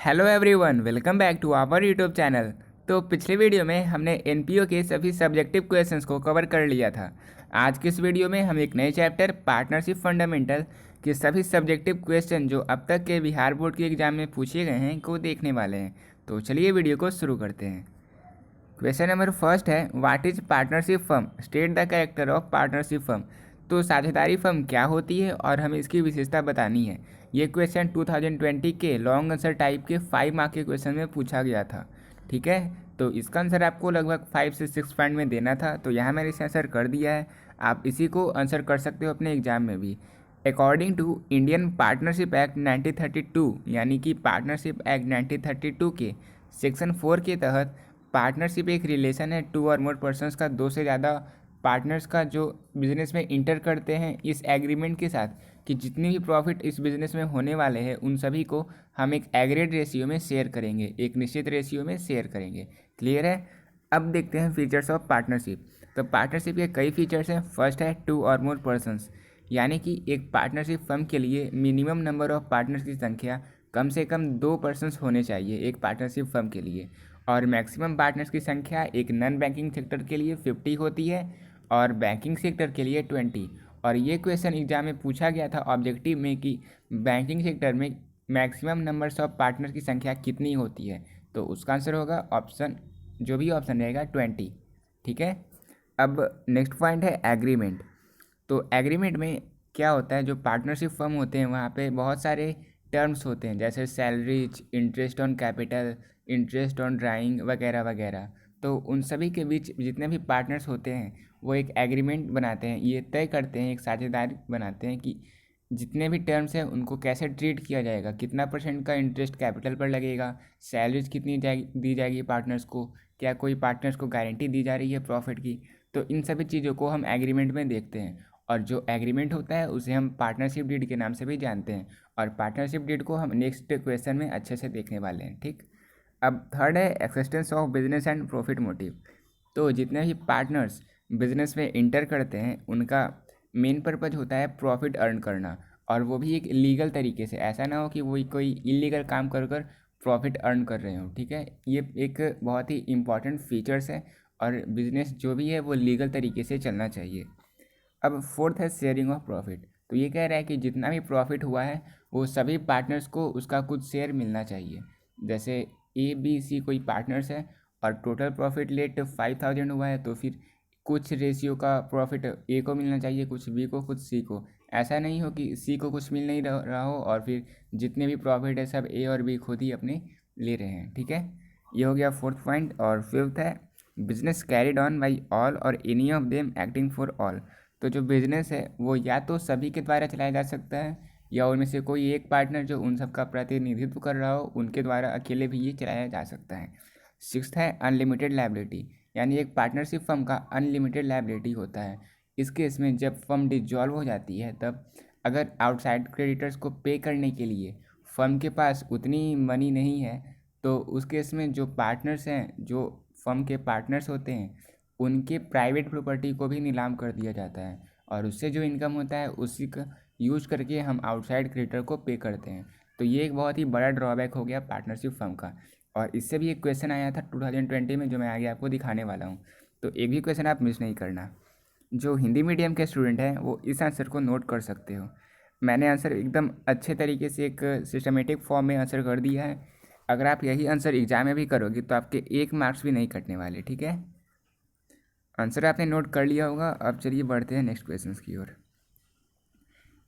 Hello everyone, welcome back to our YouTube channel. तो पिछले video में हमने एनपीओ के सभी सब्जेक्टिव क्वेश्चंस को कवर कर लिया था। आज के इस वीडियो में हम एक नए चैप्टर पार्टनरशिप फंडामेंटल के सभी सब्जेक्टिव क्वेश्चन जो अब तक के बिहार बोर्ड के एग्जाम में पूछे गए हैं को देखने वाले हैं। तो चलिए वीडियो को शुरू करते हैं। क्वेश्चन नंबर फर्स्ट है, what is partnership firm, state the character of partnership firm. तो साझेदारी फर्म क्या होती है और हमें इसकी विशेषता बतानी है। ये क्वेश्चन 2020 के लॉन्ग आंसर टाइप के 5 मार्क के क्वेश्चन में पूछा गया था। ठीक है, तो इसका आंसर आपको लगभग 5 से 6 पॉइंट में देना था, तो यहाँ मैंने इसे आंसर कर दिया है। आप इसी को आंसर कर सकते हो अपने एग्जाम में भी। According to Indian partnership act 1932 यानी कि पार्टनरशिप एक्ट 1932 के सेक्शन 4 के तहत पार्टनरशिप एक रिलेशन है टू और मोर पर्सनस का, दो से ज़्यादा पार्टनर्स का जो बिजनेस में इंटर करते हैं इस एग्रीमेंट के साथ कि जितनी भी प्रॉफिट इस बिज़नेस में होने वाले हैं उन सभी को हम एक एग्रीड रेशियो में शेयर करेंगे, एक निश्चित रेशियो में शेयर करेंगे। क्लियर है। अब देखते हैं फीचर्स ऑफ पार्टनरशिप। तो पार्टनरशिप के कई फीचर्स हैं। फर्स्ट है टू और मोर पर्सनस, यानी कि एक पार्टनरशिप फर्म के लिए मिनिमम नंबर ऑफ पार्टनर्स की संख्या कम से कम 2 पर्सनस होने चाहिए एक पार्टनरशिप फर्म के लिए, और मैक्सिमम पार्टनर्स की संख्या एक नॉन बैंकिंग सेक्टर के लिए 50 होती है और बैंकिंग सेक्टर के लिए 20। और ये क्वेश्चन एग्जाम में पूछा गया था ऑब्जेक्टिव में कि बैंकिंग सेक्टर में मैक्सिमम नंबर्स ऑफ पार्टनर की संख्या कितनी होती है, तो उसका आंसर होगा ऑप्शन, जो भी ऑप्शन रहेगा 20। ठीक है। अब नेक्स्ट पॉइंट है एग्रीमेंट। तो एग्रीमेंट में क्या होता है, जो पार्टनरशिप फर्म होते हैं वहाँ पे बहुत सारे टर्म्स होते हैं, जैसे salaries, interest on capital, interest on drawing वगैरह वगैरह। तो उन सभी के बीच जितने भी पार्टनर्स होते हैं वो एक एग्रीमेंट बनाते हैं, ये तय करते हैं, एक साझेदारी बनाते हैं कि जितने भी टर्म्स हैं उनको कैसे ट्रीट किया जाएगा, कितना % का इंटरेस्ट कैपिटल पर लगेगा, सैलरीज कितनी दी जाएगी पार्टनर्स को, क्या कोई पार्टनर्स को गारंटी दी जा रही है प्रॉफिट की। तो इन सभी चीज़ों को हम एग्रीमेंट में देखते हैं, और जो एग्रीमेंट होता है उसे हम पार्टनरशिप डीड के नाम से भी जानते हैं, और पार्टनरशिप डीड को हम नेक्स्ट क्वेश्चन में अच्छे से देखने वाले हैं। ठीक। अब थर्ड है existence of business and profit motive. तो जितने भी पार्टनर्स बिजनेस में इंटर करते हैं उनका मेन पर्पज होता है प्रॉफिट अर्न करना, और वो भी एक लीगल तरीके से। ऐसा ना हो कि वही कोई इलीगल काम कर कर प्रॉफिट अर्न कर रहे हो। ठीक है, ये एक बहुत ही इंपॉर्टेंट फीचर्स है, और बिजनेस जो भी है वो लीगल तरीके से चलना चाहिए। अब फोर्थ है शेयरिंग ऑफ प्रॉफिट। तो ये कह रहा है कि जितना भी प्रॉफिट हुआ है वो सभी पार्टनर्स को उसका कुछ शेयर मिलना चाहिए। जैसे ABC कोई पार्टनर्स है और टोटल प्रॉफिट लेट 5000 हुआ है, तो फिर कुछ रेशियो का प्रॉफिट A को मिलना चाहिए, कुछ B को, कुछ C को। ऐसा नहीं हो कि C को कुछ मिल नहीं रहा हो और फिर जितने भी प्रॉफिट है सब A और B खुद ही अपने ले रहे हैं। ठीक है, ये हो गया फोर्थ पॉइंट। और फिफ्थ है business carried on by all or any of them acting for all. तो जो बिजनेस है वो या तो सभी के द्वारा चलाया जा सकता है, या उनमें से कोई एक पार्टनर जो उन सब का प्रतिनिधित्व कर रहा हो उनके द्वारा अकेले भी ये चलाया जा सकता है। सिक्स्थ है अनलिमिटेड लायबिलिटी, यानी एक पार्टनरशिप फर्म का अनलिमिटेड लायबिलिटी होता है। इस केस में जब फर्म डिसॉल्व हो जाती है तब अगर आउटसाइड क्रेडिटर्स को पे करने के लिए फर्म के पास उतनी मनी नहीं है, तो उस केस में जो पार्टनर्स हैं, जो फर्म के पार्टनर्स होते हैं, उनके प्राइवेट प्रॉपर्टी को भी नीलाम कर दिया जाता है, और उससे जो इनकम होता है उसी का यूज करके हम आउटसाइड क्रेडिटर को पे करते हैं। तो ये एक बहुत ही बड़ा ड्रॉबैक हो गया पार्टनरशिप फर्म का, और इससे भी एक क्वेश्चन आया था 2020 में जो मैं आगे आपको दिखाने वाला हूँ। तो एक भी क्वेश्चन आप मिस नहीं करना। जो हिंदी मीडियम के स्टूडेंट हैं वो इस आंसर को नोट कर सकते हो। मैंने आंसर एकदम अच्छे तरीके से एक सिस्टमेटिक फॉर्म में आंसर कर दिया है। अगर आप यही आंसर एग्जाम में भी करोगे तो आपके 1 मार्क्स भी नहीं कटने वाले। ठीक है, आंसर आपने नोट कर लिया होगा। अब चलिए बढ़ते हैं नेक्स्ट क्वेश्चन की ओर।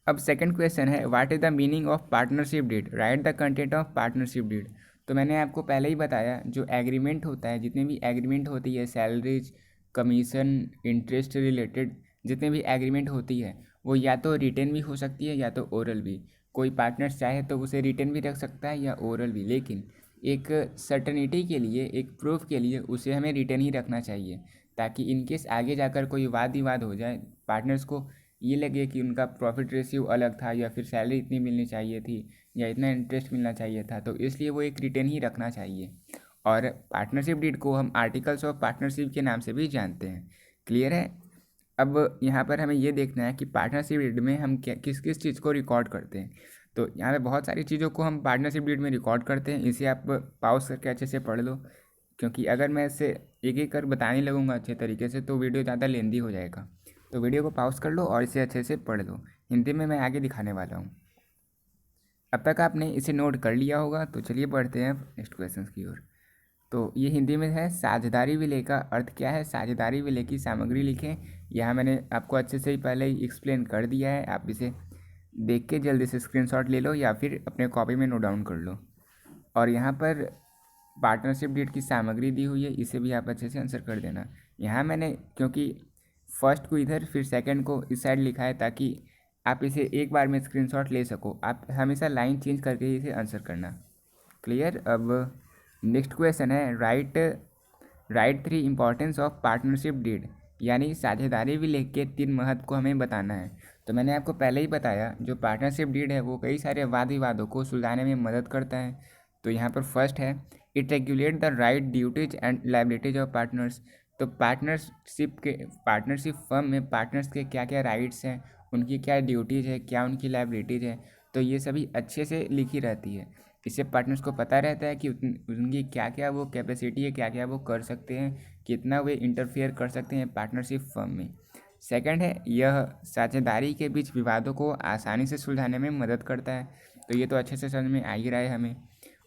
अब सेकंड क्वेश्चन है, what is the meaning of partnership deed, write the content of partnership deed. तो मैंने आपको पहले ही बताया, जो एग्रीमेंट होता है, जितने भी एग्रीमेंट होती है, सैलरीज, कमीशन, इंटरेस्ट रिलेटेड जितने भी एग्रीमेंट होती है वो या तो रिटन भी हो सकती है या तो ओरल भी। कोई पार्टनर्स चाहे तो उसे रिटन भी रख सकता है या ओरल भी, लेकिन एक सर्टनिटी के लिए, एक प्रूफ के लिए उसे हमें रिटन ही रखना चाहिए, ताकि इनकेस आगे जाकर कोई वाद विवाद हो जाए, पार्टनर्स को ये लगे कि उनका प्रॉफिट रेशियो अलग था, या फिर सैलरी इतनी मिलनी चाहिए थी, या इतना इंटरेस्ट मिलना चाहिए था, तो इसलिए वो एक रिटर्न ही रखना चाहिए। और पार्टनरशिप डीड को हम आर्टिकल्स ऑफ पार्टनरशिप के नाम से भी जानते हैं। क्लियर है। अब यहाँ पर हमें ये देखना है कि पार्टनरशिप डीड में हम क्या किस किस चीज़ को रिकॉर्ड करते हैं। तो यहाँ पे बहुत सारी चीज़ों को हम पार्टनरशिप डीड में रिकॉर्ड करते हैं। इसे आप पॉज करके अच्छे से पढ़ लो, क्योंकि अगर मैं इसे एक एक कर बताने लगूँगा अच्छे तरीके से तो वीडियो ज़्यादा लेंदी हो जाएगा। तो वीडियो को पॉज कर लो और इसे अच्छे से पढ़ लो। हिंदी में मैं आगे दिखाने वाला हूँ। अब तक आपने इसे नोट कर लिया होगा, तो चलिए बढ़ते हैं नेक्स्ट क्वेश्चन की ओर। तो ये हिंदी में है, साझेदारी विलय का अर्थ क्या है। साझेदारी विलय की सामग्री लिखें। यहाँ मैंने आपको अच्छे से ही पहले ही एक्सप्लेन कर दिया है, आप इसे देख के जल्दी से स्क्रीनशॉट ले लो या फिर अपने कॉपी में नोट डाउन कर लो। और यहाँ पर पार्टनरशिप डीड की सामग्री दी हुई है, इसे भी आप अच्छे से आंसर कर देना। यहाँ मैंने क्योंकि फर्स्ट को इधर फिर सेकंड को इस साइड लिखा है ताकि आप इसे एक बार में स्क्रीनशॉट ले सको। आप हमेशा लाइन चेंज करके इसे आंसर करना। क्लियर। अब नेक्स्ट क्वेश्चन है, write 3 importance of partnership deed, यानी साझेदारी विलय के 3 महत्व को हमें बताना है। तो मैंने आपको पहले ही बताया, जो पार्टनरशिप डीड है वो कई सारे वाद विवादों को सुलझाने में मदद करता है। तो यहाँ पर फर्स्ट है, it regulate the right duties and liabilities of partners. तो पार्टनरशिप फर्म में पार्टनर्स के क्या क्या राइट्स हैं, उनकी क्या ड्यूटीज़ है, क्या उनकी लाइबिलिटीज़ है, तो ये सभी अच्छे से लिखी रहती है। इससे पार्टनर्स को पता रहता है कि उनकी क्या क्या वो कैपेसिटी है, क्या क्या वो कर सकते हैं, कितना वे इंटरफेयर कर सकते हैं पार्टनरशिप फर्म में। सेकंड है, यह साझेदारी के बीच विवादों को आसानी से सुलझाने में मदद करता है। तो ये तो अच्छे से समझ में आ ही रहा है हमें।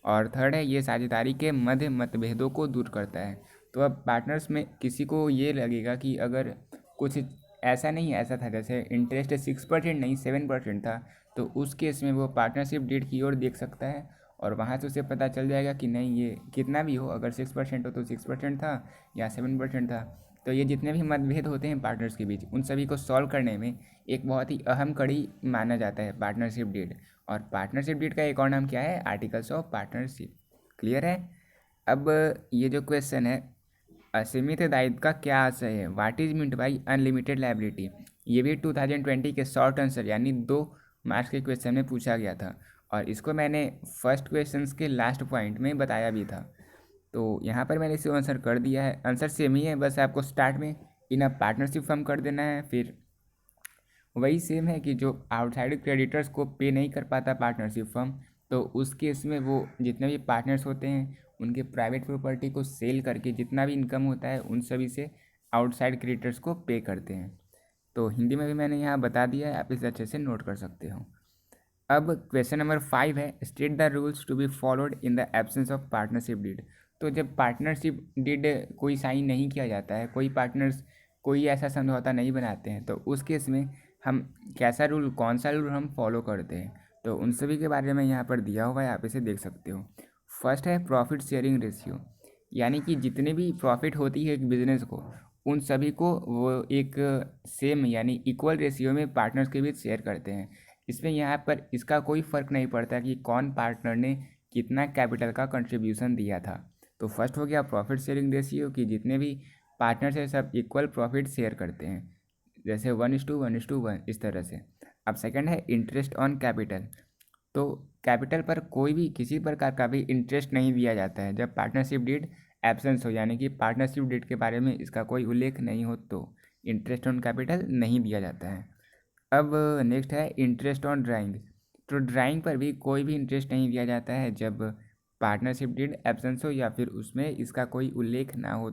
और थर्ड है, ये साझेदारी के मध्य मतभेदों को दूर करता है। तो अब पार्टनर्स में किसी को ये लगेगा कि अगर कुछ ऐसा था, जैसे इंटरेस्ट 6% नहीं 7% था, तो उस केस में वो पार्टनरशिप डीड की ओर देख सकता है और वहाँ से उसे पता चल जाएगा कि नहीं, ये कितना भी हो, अगर 6% हो तो 6% था या 7% था। तो ये जितने भी मतभेद होते हैं पार्टनर्स के बीच, उन सभी को सॉल्व करने में एक बहुत ही अहम कड़ी माना जाता है पार्टनरशिप डीड। और पार्टनरशिप डीड का एक और नाम क्या है, आर्टिकल्स ऑफ पार्टनरशिप। क्लियर है। अब ये जो क्वेश्चन है, असीमित दायित्व का क्या आशय है, what is meant by unlimited liability, ये भी 2020 के शॉर्ट आंसर यानी 2 मार्क्स के क्वेश्चन में पूछा गया था। और इसको मैंने फर्स्ट क्वेश्चन के लास्ट पॉइंट में बताया भी था। तो यहाँ पर मैंने इसे आंसर कर दिया है। आंसर सेम ही है, बस आपको स्टार्ट में इन अ पार्टनरशिप फर्म कर देना है। फिर वही सेम है कि जो आउटसाइड क्रेडिटर्स को पे नहीं कर पाता पार्टनरशिप फर्म, तो उस केस में वो जितने भी पार्टनर्स होते हैं उनके प्राइवेट प्रॉपर्टी को सेल करके जितना भी इनकम होता है उन सभी से आउटसाइड क्रेडिटर्स को पे करते हैं। तो हिंदी में भी मैंने यहाँ बता दिया है, आप इसे अच्छे से नोट कर सकते हो। अब क्वेश्चन नंबर 5 है, state the rules to be followed in the absence of partnership deed. तो जब पार्टनरशिप डीड कोई साइन नहीं किया जाता है, कोई पार्टनर्स कोई ऐसा समझौता नहीं बनाते हैं, तो उस केस में हम कौन सा रूल हम फॉलो करते हैं, तो उन सभी के बारे में यहाँ पर दिया हुआ है, आप इसे देख सकते हो। फर्स्ट है प्रॉफिट शेयरिंग रेशियो, यानी कि जितने भी प्रॉफिट होती है एक बिजनेस को, उन सभी को वो एक सेम यानी इक्वल रेशियो में पार्टनर्स के बीच शेयर करते हैं। इसमें यहाँ पर इसका कोई फ़र्क नहीं पड़ता कि कौन पार्टनर ने कितना कैपिटल का कंट्रीब्यूशन दिया था। तो फर्स्ट हो गया प्रॉफिट शेयरिंग रेशियो कि जितने भी पार्टनर्स हैं सब इक्वल प्रॉफिट शेयर करते हैं, जैसे 1:1:1 इस तरह से। अब सेकंड है इंटरेस्ट ऑन कैपिटल। तो कैपिटल पर कोई भी किसी प्रकार का भी इंटरेस्ट नहीं दिया जाता है जब पार्टनरशिप डीड एब्सेंस हो, यानी कि पार्टनरशिप डीड के बारे में इसका कोई उल्लेख नहीं हो तो इंटरेस्ट ऑन कैपिटल नहीं दिया जाता है। अब नेक्स्ट है इंटरेस्ट ऑन ड्राइंग। तो ड्राइंग पर भी कोई भी इंटरेस्ट नहीं दिया जाता है जब पार्टनरशिप डीड एब्सेंस हो या फिर उसमें इसका कोई उल्लेख ना हो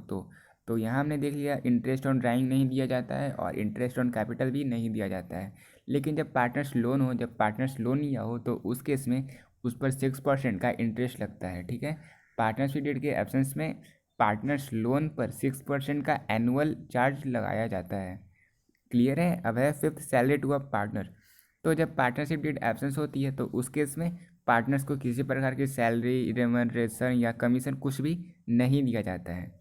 तो यहाँ हमने देख लिया इंटरेस्ट ऑन ड्राइंग नहीं दिया जाता है और इंटरेस्ट ऑन कैपिटल भी नहीं दिया जाता है। लेकिन जब पार्टनर्स लोन लिया हो तो उस केस में उस पर 6% का इंटरेस्ट लगता है। ठीक है, पार्टनरशिप डीड के एब्सेंस में पार्टनर्स लोन पर 6% का एनुअल चार्ज लगाया जाता है। क्लियर है। अब है fifth, salary to a partner. तो जब पार्टनरशिप डीड एब्सेंस होती है तो उस केस में पार्टनर्स को किसी प्रकार की सैलरी, रेमनरेशन या कमीशन कुछ भी नहीं दिया जाता है।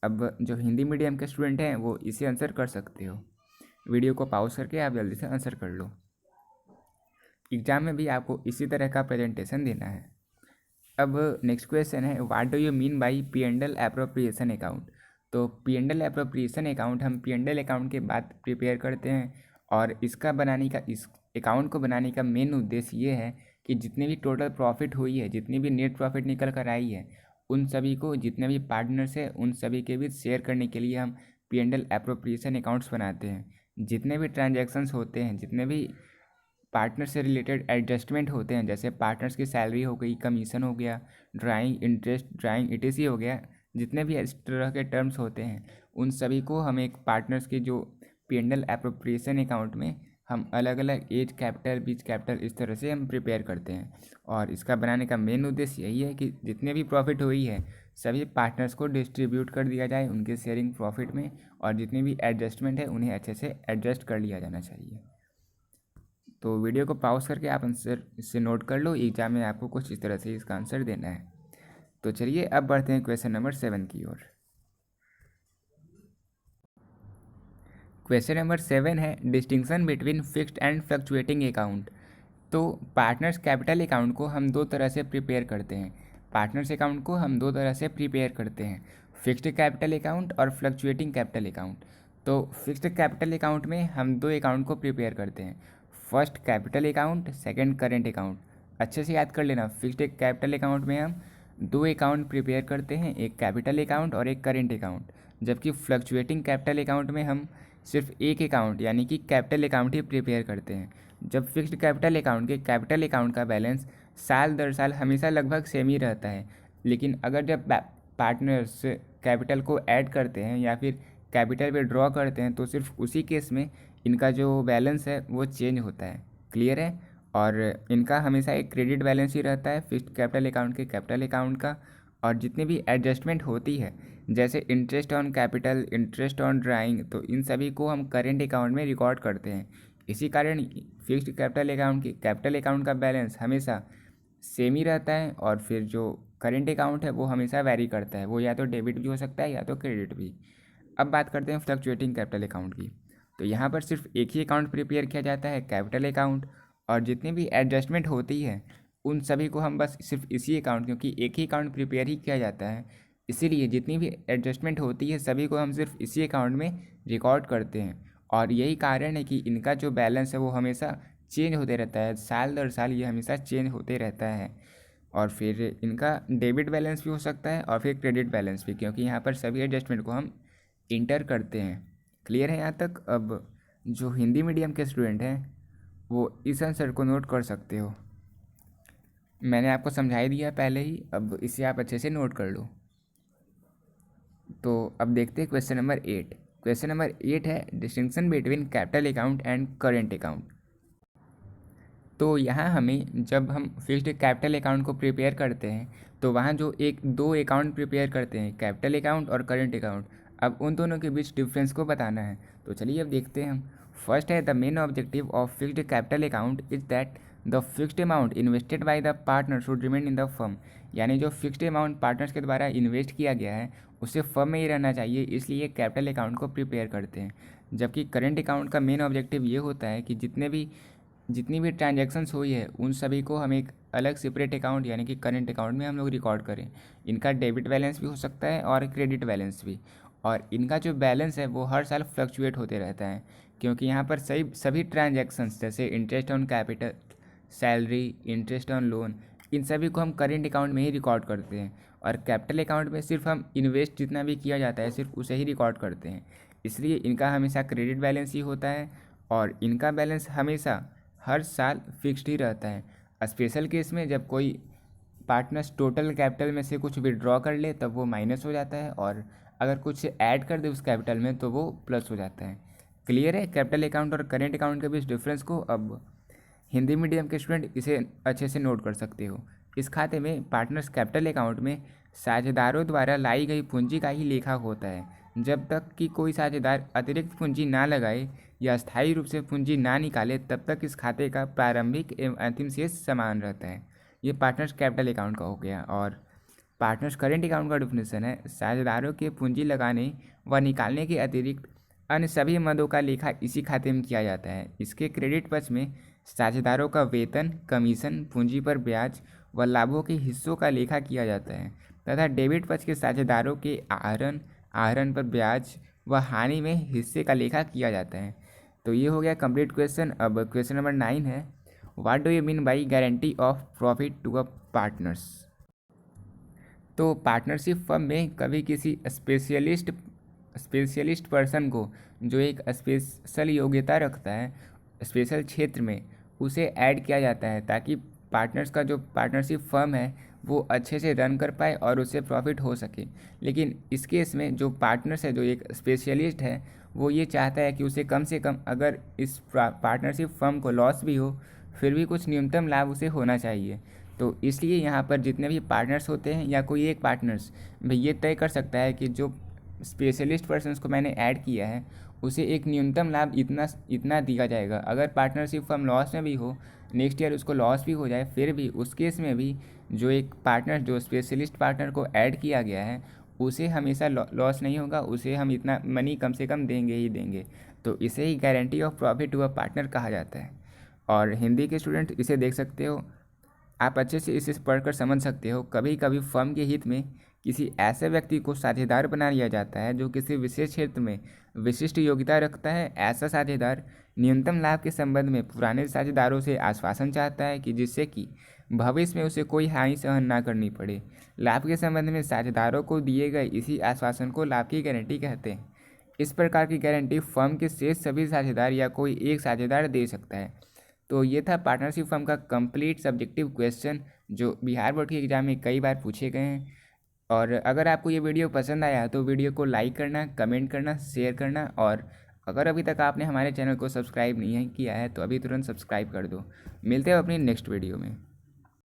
अब जो हिंदी मीडियम के स्टूडेंट हैं वो इसे आंसर कर सकते हो। वीडियो को पॉज करके आप जल्दी से आंसर कर लो। एग्जाम में भी आपको इसी तरह का प्रेजेंटेशन देना है। अब नेक्स्ट क्वेश्चन है, what do you mean by P&L appropriation account. तो P&L एप्रोप्रिएशन अकाउंट हम P&L अकाउंट के बाद प्रिपेयर करते हैं और इस अकाउंट को बनाने का मेन उद्देश्य ये है कि जितनी भी टोटल प्रॉफिट हुई है, जितनी भी नेट प्रॉफिट निकल कर आई है, उन सभी को जितने भी पार्टनर्स हैं उन सभी के बीच शेयर करने के लिए हम P&L एप्रोप्रिएशन अकाउंट्स बनाते हैं। जितने भी ट्रांजैक्शंस होते हैं, जितने भी पार्टनर से रिलेटेड एडजस्टमेंट होते हैं, जैसे पार्टनर्स की सैलरी हो गई, कमीशन हो गया, ड्राइंग इंटरेस्ट, ड्राइंग ईटीसी हो गया, जितने भी इस तरह के टर्म्स होते हैं उन सभी को हम एक पार्टनर्स के जो P&L एप्रोप्रिएशन अकाउंट में हम अलग अलग एज कैपिटल, बीच कैपिटल, इस तरह से हम प्रिपेयर करते हैं। और इसका बनाने का मेन उद्देश्य यही है कि जितने भी प्रॉफिट हुई है सभी पार्टनर्स को डिस्ट्रीब्यूट कर दिया जाए उनके शेयरिंग प्रॉफिट में, और जितनी भी एडजस्टमेंट है उन्हें अच्छे से एडजस्ट कर लिया जाना चाहिए। तो वीडियो को पॉज करके आप आंसर इससे नोट कर लो, एग्जाम में आपको कुछ इस तरह से इसका आंसर देना है। तो चलिए अब बढ़ते हैं क्वेश्चन नंबर 7 की ओर। क्वेश्चन नंबर 7 है distinction between fixed and fluctuating account. तो पार्टनर्स कैपिटल अकाउंट को हम दो तरह से प्रिपेयर करते हैं। पार्टनर्स अकाउंट को हम दो तरह से प्रिपेयर करते हैं, फिक्स्ड कैपिटल अकाउंट और फ्लक्चुएटिंग कैपिटल अकाउंट। तो फिक्स्ड कैपिटल अकाउंट में हम दो अकाउंट को प्रिपेयर करते हैं, first capital account, second current account. अच्छे से याद कर लेना, फिक्स्ड कैपिटल अकाउंट में हम दो अकाउंट प्रिपेयर करते हैं, एक कैपिटल अकाउंट और एक करेंट अकाउंट। जबकि फ्लक्चुएटिंग कैपिटल अकाउंट में हम सिर्फ एक अकाउंट यानी कि कैपिटल अकाउंट ही प्रिपेयर करते हैं। जब फिक्स्ड कैपिटल अकाउंट के कैपिटल अकाउंट का बैलेंस साल दर साल हमेशा लगभग सेम ही रहता है, लेकिन अगर जब पार्टनर्स कैपिटल को ऐड करते हैं या फिर कैपिटल विड्रॉ करते हैं तो सिर्फ उसी केस में इनका जो बैलेंस है वो चेंज होता है। क्लियर है? और इनका हमेशा एक क्रेडिट बैलेंस ही रहता है फिक्स्ड कैपिटल अकाउंट के कैपिटल अकाउंट का। और जितनी भी एडजस्टमेंट होती है जैसे interest on capital, interest on drawing, तो इन सभी को हम करेंट अकाउंट में रिकॉर्ड करते हैं। इसी कारण फिक्स्ड कैपिटल अकाउंट की कैपिटल अकाउंट का बैलेंस हमेशा सेम ही रहता है, और फिर जो करेंट अकाउंट है वो हमेशा वैरी करता है, वो या तो डेबिट भी हो सकता है या तो क्रेडिट भी। अब बात करते हैं फ्लक्चुएटिंग कैपिटल अकाउंट की। तो यहाँ पर सिर्फ एक ही अकाउंट प्रिपेयर किया जाता है, कैपिटल अकाउंट, और जितनी भी एडजस्टमेंट होती है उन सभी को हम बस सिर्फ इसी अकाउंट, क्योंकि एक ही अकाउंट प्रिपेयर ही किया जाता है इसीलिए जितनी भी एडजस्टमेंट होती है सभी को हम सिर्फ इसी अकाउंट में रिकॉर्ड करते हैं। और यही कारण है कि इनका जो बैलेंस है वो हमेशा चेंज होते रहता है, साल दर साल ये हमेशा चेंज होते रहता है। और फिर इनका डेबिट बैलेंस भी हो सकता है और फिर क्रेडिट बैलेंस भी, क्योंकि यहाँ पर सभी एडजस्टमेंट को हम इंटर करते हैं। क्लियर है यहाँ तक? अब जो हिंदी मीडियम के स्टूडेंट हैं वो इस आंसर को नोट कर सकते हो, मैंने आपको समझा ही दिया पहले ही, अब इसे आप अच्छे से नोट कर लो। तो अब देखते हैं क्वेश्चन नंबर 8। क्वेश्चन नंबर 8 है distinction between capital account and current account. तो यहाँ हमें जब हम फिक्स्ड कैपिटल अकाउंट को प्रिपेयर करते हैं तो वहाँ जो एक दो अकाउंट प्रिपेयर करते हैं, कैपिटल अकाउंट और करेंट अकाउंट, अब उन दोनों के बीच डिफरेंस को बताना है। तो चलिए अब देखते हैं हम। फर्स्ट है the main objective of fixed capital account is that the fixed amount invested by the partner should remain in the firm. यानी जो फिक्स्ड अमाउंट पार्टनर्स के द्वारा इन्वेस्ट किया गया है उसे फर्म में ही रहना चाहिए, इसलिए कैपिटल अकाउंट को प्रिपेयर करते हैं। जबकि करेंट अकाउंट का मेन ऑब्जेक्टिव ये होता है कि जितनी भी ट्रांजैक्शंस हुई है उन सभी को हम एक अलग सेपरेट अकाउंट यानी कि करेंट अकाउंट में हम लोग रिकॉर्ड करें। इनका डेबिट बैलेंस भी हो सकता है और क्रेडिट बैलेंस भी, और इनका जो बैलेंस है वो हर साल फ्लक्चुएट होते रहता है, क्योंकि यहाँ पर सभी ट्रांजैक्शंस जैसे interest on capital, salary, interest on loan, इन सभी को हम करेंट अकाउंट में ही रिकॉर्ड करते हैं। और कैपिटल अकाउंट में सिर्फ हम इन्वेस्ट जितना भी किया जाता है सिर्फ उसे ही रिकॉर्ड करते हैं, इसलिए इनका हमेशा क्रेडिट बैलेंस ही होता है और इनका बैलेंस हमेशा हर साल फिक्स्ड ही रहता है। स्पेशल केस में जब कोई पार्टनर्स टोटल कैपिटल में से कुछ विड्रॉ कर ले तब वो माइनस हो जाता है, और अगर कुछ ऐड कर दे उस कैपिटल में तो वो प्लस हो जाता है। क्लियर है कैपिटल अकाउंट और करेंट अकाउंट के बीच डिफरेंस को? अब हिंदी मीडियम के स्टूडेंट इसे अच्छे से नोट कर सकते हो। इस खाते में पार्टनर्स कैपिटल अकाउंट में साझेदारों द्वारा लाई गई पूंजी का ही लेखा होता है। जब तक कि कोई साझेदार अतिरिक्त पूंजी ना लगाए या स्थायी रूप से पूंजी ना निकाले तब तक इस खाते का प्रारंभिक एवं अंतिम शेष समान रहता है। ये पार्टनर्स कैपिटल अकाउंट का हो गया। और पार्टनर्स करेंट अकाउंट का डिफिनेशन है साझेदारों के पूंजी लगाने व निकालने के अतिरिक्त अन्य सभी मदों का लेखा इसी खाते में किया जाता है। इसके क्रेडिट पक्ष में साझेदारों का वेतन, कमीशन, पूंजी पर ब्याज व लाभों के हिस्सों का लेखा किया जाता है, तथा डेबिट पक्ष के साझेदारों के आहरण पर ब्याज व हानि में हिस्से का लेखा किया जाता है। तो ये हो गया कंप्लीट क्वेश्चन। अब क्वेश्चन नंबर 9 है what do you mean by guarantee of profit to a partners. तो पार्टनरशिप फर्म में कभी किसी स्पेशलिस्ट पर्सन को जो एक स्पेशल योग्यता रखता है स्पेशल क्षेत्र में, उसे ऐड किया जाता है ताकि पार्टनर्स का जो पार्टनरशिप फर्म है वो अच्छे से रन कर पाए और उससे प्रॉफिट हो सके। लेकिन इस केस में जो पार्टनर्स है, जो एक स्पेशलिस्ट है, वो ये चाहता है कि उसे कम से कम अगर इस पार्टनरशिप फर्म को लॉस भी हो फिर भी कुछ न्यूनतम लाभ उसे होना चाहिए। तो इसलिए यहाँ पर जितने भी पार्टनर्स होते हैं या कोई एक पार्टनर्स भाई ये तय कर सकता है कि जो स्पेशलिस्ट पर्सन्स को मैंने ऐड किया है उसे एक न्यूनतम लाभ इतना इतना दिया जाएगा। अगर पार्टनरशिप फर्म लॉस में भी हो, नेक्स्ट ईयर उसको लॉस भी हो जाए, फिर भी उस केस में भी जो एक पार्टनर, जो स्पेशलिस्ट पार्टनर को ऐड किया गया है उसे हमेशा लॉस नहीं होगा, उसे हम इतना मनी कम से कम देंगे ही देंगे। तो इसे ही guarantee of profit to a partner कहा जाता है। और हिंदी के स्टूडेंट इसे देख सकते हो, आप अच्छे से इसे पढ़कर समझ सकते हो। कभी कभी फर्म के हित में किसी ऐसे व्यक्ति को साझेदार बना लिया जाता है जो किसी विशेष क्षेत्र में विशिष्ट योग्यता रखता है। ऐसा साझेदार न्यूनतम लाभ के संबंध में पुराने साझेदारों से आश्वासन चाहता है कि जिससे कि भविष्य में उसे कोई हानि सहन ना करनी पड़े। लाभ के संबंध में साझेदारों को दिए गए इसी आश्वासन को लाभ की गारंटी कहते हैं। इस प्रकार की गारंटी फर्म के शेष सभी साझेदार या कोई एक साझेदार दे सकता है। तो ये था पार्टनरशिप फर्म का कंप्लीट सब्जेक्टिव क्वेश्चन जो बिहार बोर्ड के एग्जाम में कई बार पूछे गए हैं। और अगर आपको ये वीडियो पसंद आया तो वीडियो को लाइक करना, कमेंट करना, शेयर करना, और अगर अभी तक आपने हमारे चैनल को सब्सक्राइब नहीं किया है तो अभी तुरंत सब्सक्राइब कर दो। मिलते हैं अपनी नेक्स्ट वीडियो में।